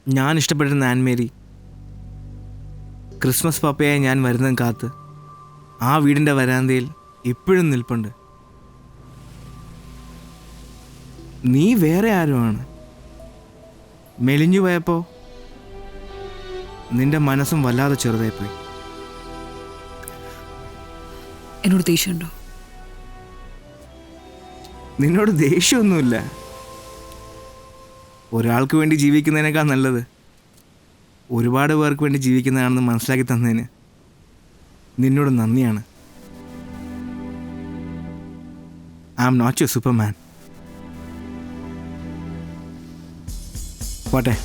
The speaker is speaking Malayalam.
ഞാൻ ഇഷ്ടപ്പെട്ടിരുന്ന ആൻമേരി ക്രിസ്മസ് പപ്പയായി ഞാൻ വരുന്നതും കാത്ത് ആ വീടിൻ്റെ വരാന്തയിൽ ഇപ്പോഴും നിൽപ്പുണ്ട്. നീ വേറെ ആരുമാണ്. മെലിഞ്ഞു പോയപ്പോൾ നിന്റെ മനസ്സും വല്ലാതെ ചെറുതായിപ്പോയി. എന്നോട് ദേഷ്യമുണ്ടോ? നിന്നോട് ദേഷ്യമൊന്നുമില്ല. ഒരാൾക്ക് വേണ്ടി ജീവിക്കുന്നതിനേക്കാൾ നല്ലത് ഒരുപാട് പേർക്ക് വേണ്ടി ജീവിക്കുന്നതാണെന്ന് മനസ്സിലാക്കി തന്നതിന് നിന്നോട് നന്ദിയാണ്. I am not your superman. പോട്ടെ.